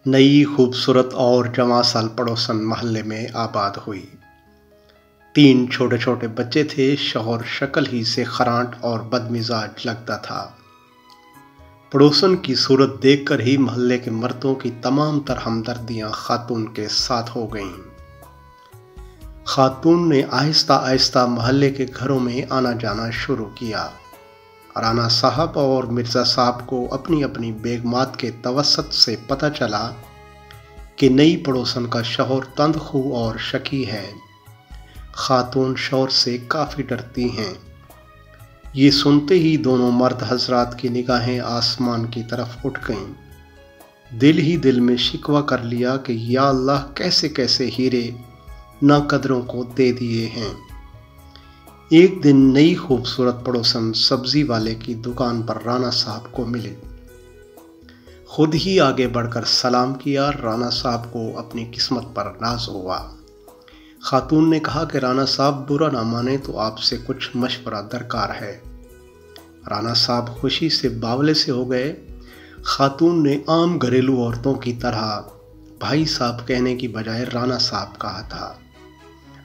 नई खूबसूरत और जवां साल पड़ोसन मोहल्ले में आबाद हुई। 3 छोटे छोटे बच्चे थे। शौहर शक्ल ही से खरांट और बदमिजाज लगता था। पड़ोसन की सूरत देखकर ही मोहल्ले के मर्दों की तमाम तर हमदर्दियां खातून के साथ हो गईं। खातून ने आहिस्ता आहिस्ता मोहल्ले के घरों में आना जाना शुरू किया। राना साहब और मिर्ज़ा साहब को अपनी अपनी बेगमात के तवस्सुत से पता चला कि नई पड़ोसन का शौहर तंदखू और शकी है। खातून शौहर से काफ़ी डरती हैं। ये सुनते ही दोनों मर्द हजरात की निगाहें आसमान की तरफ उठ गईं। दिल ही दिल में शिकवा कर लिया कि या अल्लाह, कैसे कैसे हीरे नाकदरों को दे दिए हैं। एक दिन नई खूबसूरत पड़ोसन सब्जी वाले की दुकान पर राना साहब को मिले। खुद ही आगे बढ़कर सलाम किया। राना साहब को अपनी किस्मत पर नाज हुआ। खातून ने कहा कि राना साहब, बुरा ना माने तो आपसे कुछ मशवरा दरकार है। राना साहब खुशी से बावले से हो गए। खातून ने आम घरेलू औरतों की तरह भाई साहब कहने की बजाय राना साहब कहा था।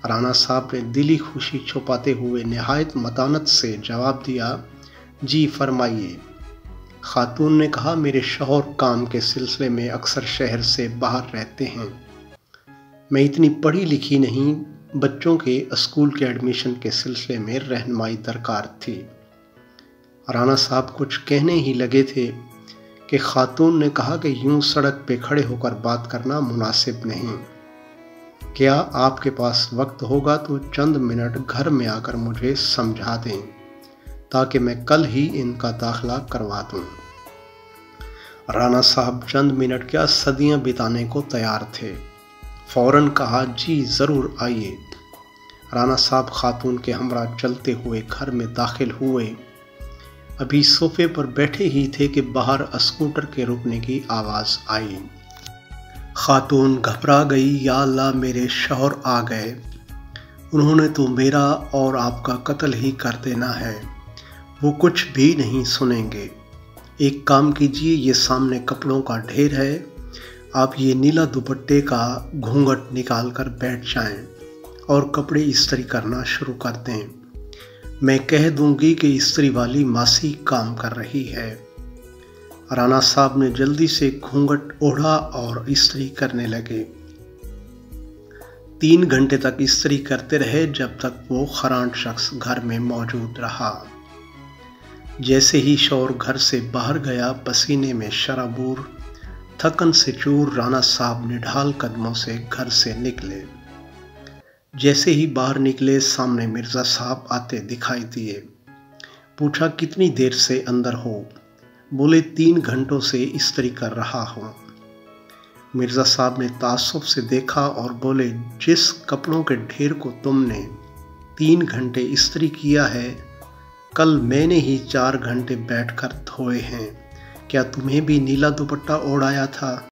राना साहब ने दिली खुशी छुपाते हुए निहायत मतानत से जवाब दिया, जी फरमाइए। खातून ने कहा, मेरे शौहर काम के सिलसिले में अक्सर शहर से बाहर रहते हैं। मैं इतनी पढ़ी लिखी नहीं, बच्चों के स्कूल के एडमिशन के सिलसिले में रहनुमाई दरकार थी। राना साहब कुछ कहने ही लगे थे कि खातून ने कहा कि यूं सड़क पे खड़े होकर बात करना मुनासिब नहीं। क्या आपके पास वक्त होगा तो चंद मिनट घर में आकर मुझे समझा दें, ताकि मैं कल ही इनका दाखिला करवा दूं। राना साहब चंद क्या सदियां बिताने को तैयार थे। फौरन कहा, जी ज़रूर आइए। राना साहब खातून के हमरा चलते हुए घर में दाखिल हुए। अभी सोफे पर बैठे ही थे कि बाहर स्कूटर के रुकने की आवाज़ आई। खातून घबरा गई। या अल्लाह, मेरे शौहर आ गए। उन्होंने तो मेरा और आपका कत्ल ही कर देना है। वो कुछ भी नहीं सुनेंगे। एक काम कीजिए, ये सामने कपड़ों का ढेर है, आप ये नीला दुपट्टे का घूंघट निकाल कर बैठ जाएं और कपड़े इस्त्री करना शुरू कर दें। मैं कह दूंगी कि इस्त्री वाली मासी काम कर रही है। राना साहब ने जल्दी से घूंघट ओढ़ा और इस्त्री करने लगे। 3 घंटे तक इस्त्री करते रहे, जब तक वो खरांट शख्स घर में मौजूद रहा। जैसे ही शौहर घर से बाहर गया, पसीने में शराबूर, थकन से चूर, राना साहब निढाल कदमों से घर से निकले। जैसे ही बाहर निकले, सामने मिर्ज़ा साहब आते दिखाई दिए। पूछा, कितनी देर से अंदर हो? बोले, 3 घंटों से इस्त्री कर रहा हूँ। मिर्ज़ा साहब ने तासुब से देखा और बोले, जिस कपड़ों के ढेर को तुमने 3 घंटे इस्त्री किया है, कल मैंने ही 4 घंटे बैठकर धोए हैं। क्या तुम्हें भी नीला दुपट्टा ओढ़ाया था?